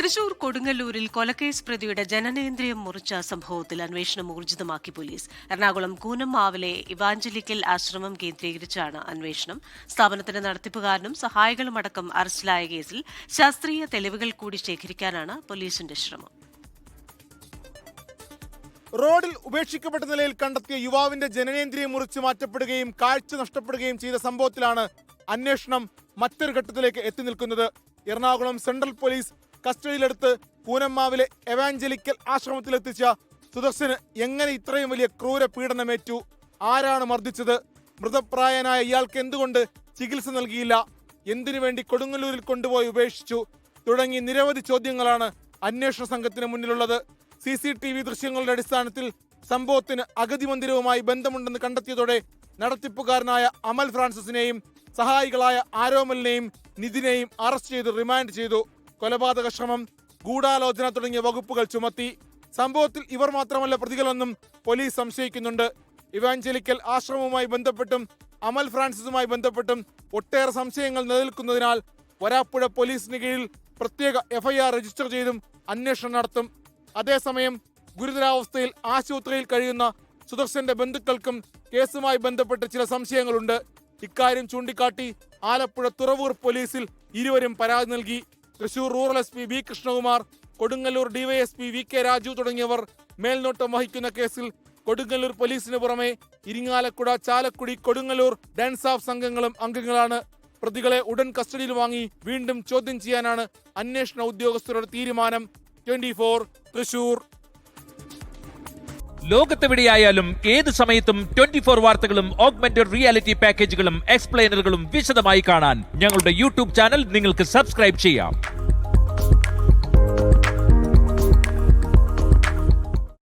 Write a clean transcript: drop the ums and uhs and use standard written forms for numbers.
തൃശൂർ കൊടുങ്ങല്ലൂരിൽ കൊലക്കേസ് പ്രതിയുടെ ജനനേന്ദ്രിയം മുറിച്ച സംഭവത്തിൽ അന്വേഷണം ഊർജിതമാക്കി പോലീസ്. എറണാകുളം കൂനംമാവിലെ ഇവാഞ്ചലിക്കൽ ആശ്രമം കേന്ദ്രീകരിച്ചാണ് അന്വേഷണം. സ്ഥാപനത്തിന്റെ നടത്തിപ്പുകാരനും സഹായികളുമടക്കം അറസ്റ്റിലായ കേസിൽ ശാസ്ത്രീയ തെളിവുകൾ കൂടി ശേഖരിക്കാനാണ് പോലീസിന്റെ ശ്രമം. റോഡിൽ ഉപേക്ഷിക്കപ്പെട്ട നിലയിൽ കണ്ടെത്തിയ യുവാവിന്റെ ജനനേന്ദ്രിയം മുറിച്ചു മാറ്റപ്പെടുകയും കാഴ്ച നഷ്ടപ്പെടുകയും ചെയ്ത സംഭവത്തിലാണ് അന്വേഷണം മറ്റൊരു ഘട്ടത്തിലേക്ക് എത്തി നിൽക്കുന്നത്. എറണാകുളം സെൻട്രൽ പോലീസ് കസ്റ്റഡിയിലെടുത്ത് കൂനമ്മാവിലെ എവാഞ്ചലിക്കൽ ആശ്രമത്തിലെത്തിച്ച സുദർശന് എങ്ങനെ ഇത്രയും വലിയ ക്രൂര പീഡനമേറ്റു? ആരാണ് മർദ്ദിച്ചത്? മൃതപ്രായനായ ഇയാൾക്ക് എന്തുകൊണ്ട് ചികിത്സ നൽകിയില്ല? എന്തിനു വേണ്ടി കൊടുങ്ങല്ലൂരിൽ കൊണ്ടുപോയി ഉപേക്ഷിച്ചു? തുടങ്ങി നിരവധി ചോദ്യങ്ങളാണ് അന്വേഷണ സംഘത്തിന് മുന്നിലുള്ളത്. CCTV ദൃശ്യങ്ങളുടെ അടിസ്ഥാനത്തിൽ സംഭവത്തിന് അഗതി മന്ദിരവുമായി ബന്ധമുണ്ടെന്ന് കണ്ടെത്തിയതോടെ നടത്തിപ്പുകാരനായ അമൽ ഫ്രാൻസിസിനെയും സഹായികളായ ആരോമലിനെയും നിതിനെയും അറസ്റ്റ് ചെയ്ത് റിമാൻഡ് ചെയ്തു. കൊലപാതക ശ്രമം, ഗൂഢാലോചന തുടങ്ങിയ വകുപ്പുകൾ ചുമത്തി. സംഭവത്തിൽ ഇവർ മാത്രമല്ല പ്രതികളെന്നും പോലീസ് സംശയിക്കുന്നുണ്ട്. ഇവാഞ്ചലിക്കൽ ആശ്രമവുമായി ബന്ധപ്പെട്ടും അമൽ ഫ്രാൻസിസുമായി ബന്ധപ്പെട്ടും ഒട്ടേറെ സംശയങ്ങൾ നിലനിൽക്കുന്നതിനാൽ വരാപ്പുഴ പോലീസിന് കീഴിൽ പ്രത്യേക FIR രജിസ്റ്റർ ചെയ്തും അന്വേഷണം നടത്തും. അതേസമയം ഗുരുതരാവസ്ഥയിൽ ആശുപത്രിയിൽ കഴിയുന്ന സുദർശന്റെ ബന്ധുക്കൾക്കും കേസുമായി ബന്ധപ്പെട്ട് ചില സംശയങ്ങളുണ്ട്. ഇക്കാര്യം ചൂണ്ടിക്കാട്ടി ആലപ്പുഴ തുറവൂർ പോലീസിൽ ഇരുവരും പരാതി നൽകി. Thrissur rural SP B Krishnakumar, Kodungallur DYSP VK Raju തുടങ്ങിയവർ മേൽനോട്ടം വഹിക്കുന്ന കേസിൽ കൊടുങ്ങല്ലൂർ പോലീസിന് പുറമെ ഇരിങ്ങാലക്കുട, ചാലക്കുടി, കൊടുങ്ങല്ലൂർ ഡാൻസാഫ് സംഘങ്ങളും അംഗങ്ങളാണ്. പ്രതികളെ ഉടൻ കസ്റ്റഡിയിൽ വാങ്ങി വീണ്ടും ചോദ്യം ചെയ്യാനാണ് അന്വേഷണ ഉദ്യോഗസ്ഥരുടെ തീരുമാനം. 24 തൃശൂർ. ലോകത്തെവിടെയായാലും ഏത് സമയത്തും 24 വാർത്തകളും ഓഗ്മെന്റഡ് റിയാലിറ്റി പാക്കേജുകളും എക്സ്പ്ലെയിനറുകളും വിശദമായി കാണാൻ ഞങ്ങളുടെ YouTube ചാനൽ നിങ്ങൾക്ക് സബ്സ്ക്രൈബ് ചെയ്യാം.